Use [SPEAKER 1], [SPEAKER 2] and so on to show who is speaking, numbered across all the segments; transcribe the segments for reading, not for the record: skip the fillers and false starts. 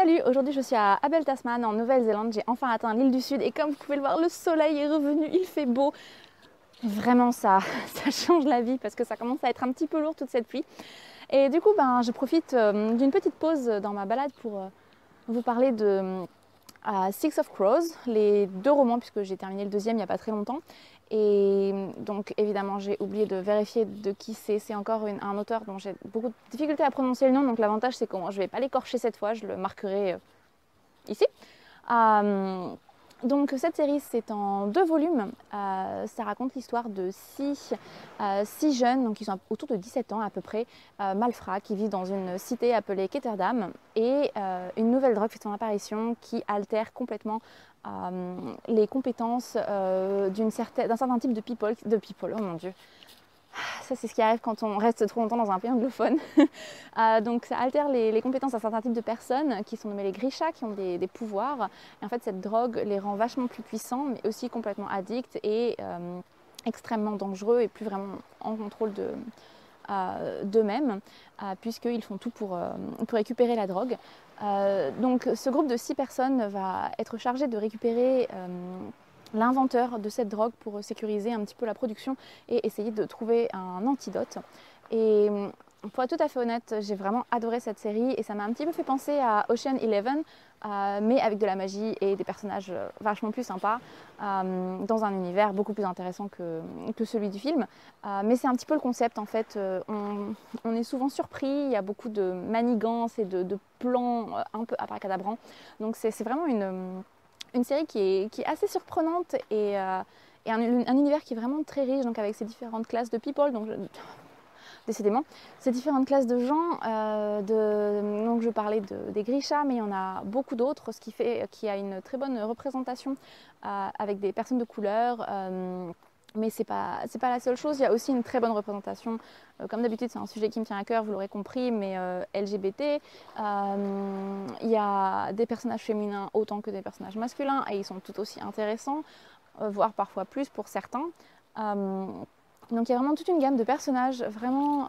[SPEAKER 1] Salut, aujourd'hui je suis à Abel Tasman en Nouvelle-Zélande, j'ai enfin atteint l'île du Sud et comme vous pouvez le voir, le soleil est revenu, il fait beau. Vraiment ça change la vie parce que ça commence à être un petit peu lourd toute cette pluie. Et du coup je profite d'une petite pause dans ma balade pour vous parler de Six of Crows, les deux romans puisque j'ai terminé le deuxième il n'y a pas très longtemps. Et donc évidemment j'ai oublié de vérifier de qui c'est. C'est encore un auteur dont j'ai beaucoup de difficultés à prononcer le nom, donc l'avantage c'est que je ne vais pas l'écorcher cette fois, je le marquerai ici. Euh, donc cette série c'est en 2 volumes, ça raconte l'histoire de six jeunes, donc ils ont autour de 17 ans à peu près, malfrats qui vivent dans une cité appelée Ketterdam et une nouvelle drogue fait son apparition qui altère complètement les compétences d'un certain type de people, oh mon dieu, ça c'est ce qui arrive quand on reste trop longtemps dans un pays anglophone. Donc ça altère les compétences d'un certain type de personnes qui sont nommées les Grisha, qui ont des pouvoirs. Et en fait cette drogue les rend vachement plus puissants, mais aussi complètement addicts et extrêmement dangereux et plus vraiment en contrôle d'eux-mêmes, puisqu'ils font tout pour récupérer la drogue. Donc ce groupe de 6 personnes va être chargé de récupérer l'inventeur de cette drogue pour sécuriser un petit peu la production et essayer de trouver un antidote. Et pour être tout à fait honnête, j'ai vraiment adoré cette série et ça m'a un petit peu fait penser à Ocean Eleven, mais avec de la magie et des personnages vachement plus sympas, dans un univers beaucoup plus intéressant que celui du film. Mais c'est un petit peu le concept en fait, on est souvent surpris, il y a beaucoup de manigances et de plans un peu abracadabrants. Donc c'est vraiment une série qui est assez surprenante et un univers qui est vraiment très riche, donc avec ces différentes classes de people, donc décidément, ces différentes classes de gens. Donc je parlais des Grisha, mais il y en a beaucoup d'autres, ce qui fait qu'il y a une très bonne représentation avec des personnes de couleur. Mais c'est pas la seule chose, il y a aussi une très bonne représentation, comme d'habitude c'est un sujet qui me tient à cœur, vous l'aurez compris, mais LGBT. Il y a des personnages féminins autant que des personnages masculins et ils sont tout aussi intéressants, voire parfois plus pour certains. Donc il y a vraiment toute une gamme de personnages vraiment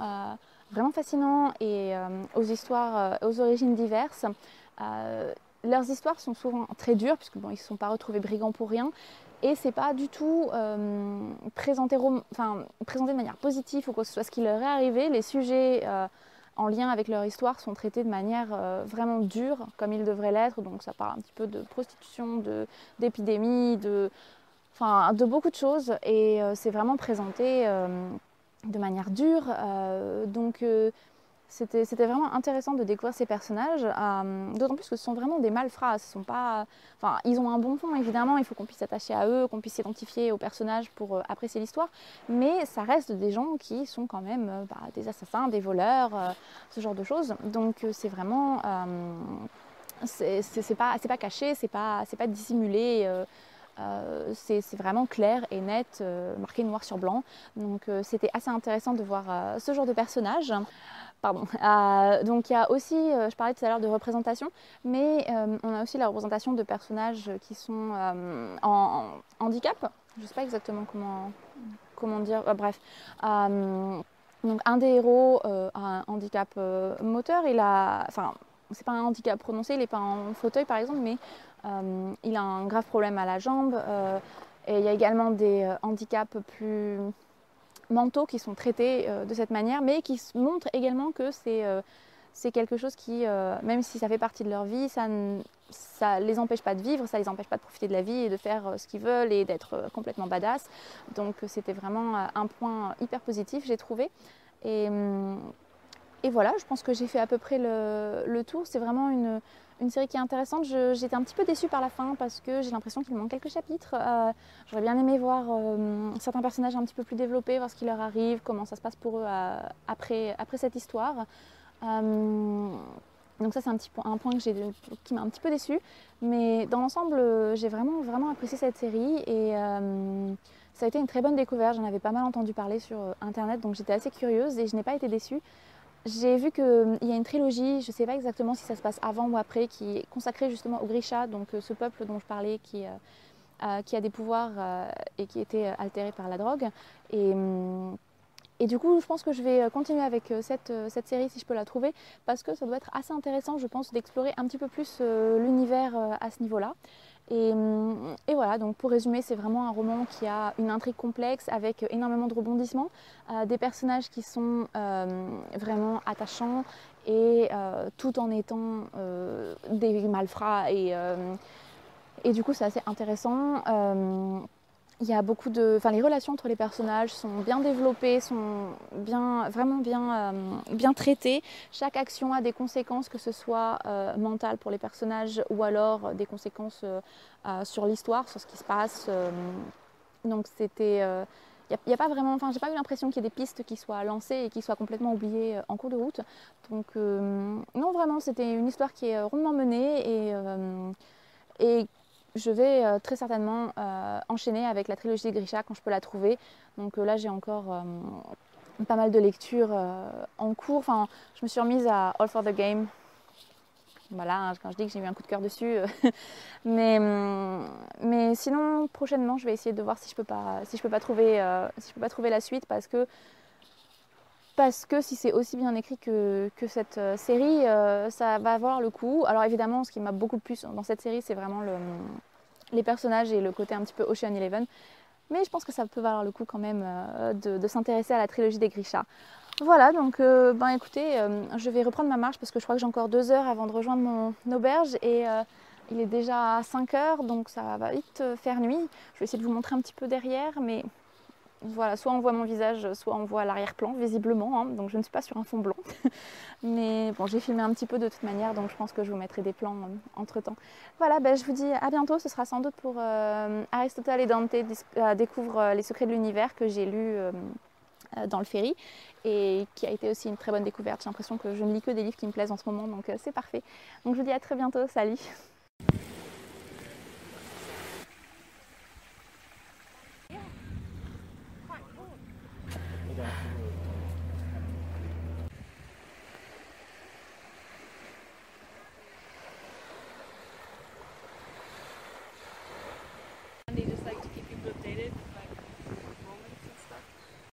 [SPEAKER 1] fascinants et aux histoires, aux origines diverses. Leurs histoires sont souvent très dures puisque ils ne se sont pas retrouvés brigands pour rien. Et c'est pas du tout présenté de manière positive ou quoi que ce soit ce qui leur est arrivé. Les sujets en lien avec leur histoire sont traités de manière vraiment dure, comme ils devraient l'être. Donc ça parle un petit peu de prostitution, d'épidémie, de beaucoup de choses. Et c'est vraiment présenté de manière dure. C'était vraiment intéressant de découvrir ces personnages, d'autant plus que ce sont vraiment des malfrats. Ils ont un bon fond évidemment, il faut qu'on puisse s'attacher à eux, qu'on puisse s'identifier aux personnages pour apprécier l'histoire, mais ça reste des gens qui sont quand même des assassins, des voleurs, ce genre de choses. Donc c'est vraiment, c'est pas caché, c'est pas dissimulé. C'est vraiment clair et net, marqué noir sur blanc. Donc c'était assez intéressant de voir ce genre de personnage. Pardon. Donc il y a aussi, je parlais tout à l'heure de représentation, mais on a aussi la représentation de personnages qui sont en handicap. Je ne sais pas exactement comment dire, bref. Donc un des héros a un handicap moteur, c'est pas un handicap prononcé, il n'est pas en fauteuil par exemple, mais il a un grave problème à la jambe. Et il y a également des handicaps plus mentaux qui sont traités de cette manière, mais qui montrent également que c'est quelque chose qui, même si ça fait partie de leur vie, ça les empêche pas de vivre, ça les empêche pas de profiter de la vie et de faire ce qu'ils veulent et d'être complètement badass. Donc c'était vraiment un point hyper positif, j'ai trouvé. Et voilà, je pense que j'ai fait à peu près le tour. C'est vraiment une série qui est intéressante. J'étais un petit peu déçue par la fin parce que j'ai l'impression qu'il manque quelques chapitres. J'aurais bien aimé voir certains personnages un petit peu plus développés, voir ce qui leur arrive, comment ça se passe pour eux après cette histoire. Donc ça c'est un point qui m'a un petit peu déçue. Mais dans l'ensemble, j'ai vraiment apprécié cette série et ça a été une très bonne découverte. J'en avais pas mal entendu parler sur internet, donc j'étais assez curieuse et je n'ai pas été déçue. J'ai vu qu'il y a une trilogie, je ne sais pas exactement si ça se passe avant ou après, qui est consacrée justement aux Grisha, donc ce peuple dont je parlais qui a des pouvoirs et qui était altéré par la drogue. Et Et du coup, je pense que je vais continuer avec cette série si je peux la trouver, parce que ça doit être assez intéressant, je pense, d'explorer un petit peu plus l'univers à ce niveau-là. Et voilà, donc pour résumer, c'est vraiment un roman qui a une intrigue complexe avec énormément de rebondissements, des personnages qui sont vraiment attachants et tout en étant des malfrats et du coup c'est assez intéressant. Il y a beaucoup de, enfin les relations entre les personnages sont bien développées, sont vraiment bien traitées. Chaque action a des conséquences, que ce soit mentales pour les personnages ou alors des conséquences sur l'histoire, sur ce qui se passe. Donc c'était, y a pas vraiment, enfin j'ai pas eu l'impression qu'il y ait des pistes qui soient lancées et qui soient complètement oubliées en cours de route. Donc non vraiment, c'était une histoire qui est rondement menée et je vais très certainement enchaîner avec la trilogie de Grisha quand je peux la trouver. Donc là, j'ai encore pas mal de lectures en cours. Enfin, je me suis remise à All for the Game. Voilà, hein, quand je dis que j'ai eu un coup de cœur dessus. Mais sinon, prochainement, je vais essayer de voir si je peux pas trouver la suite parce que si c'est aussi bien écrit que cette série, ça va avoir le coup. Alors évidemment, ce qui m'a beaucoup plu dans cette série, c'est vraiment les personnages et le côté un petit peu Ocean Eleven. Mais je pense que ça peut valoir le coup quand même de s'intéresser à la trilogie des Grisha. Voilà, donc écoutez, je vais reprendre ma marche parce que je crois que j'ai encore 2 heures avant de rejoindre mon auberge et il est déjà 5 heures, donc ça va vite faire nuit. Je vais essayer de vous montrer un petit peu derrière, mais voilà, soit on voit mon visage, soit on voit l'arrière-plan, visiblement, hein, donc je ne suis pas sur un fond blanc. Mais bon, j'ai filmé un petit peu de toute manière, donc je pense que je vous mettrai des plans entre-temps. Voilà, je vous dis à bientôt, ce sera sans doute pour Aristotle et Dante découvrent les secrets de l'univers que j'ai lu dans le ferry et qui a été aussi une très bonne découverte. J'ai l'impression que je ne lis que des livres qui me plaisent en ce moment, donc c'est parfait. Donc je vous dis à très bientôt, salut!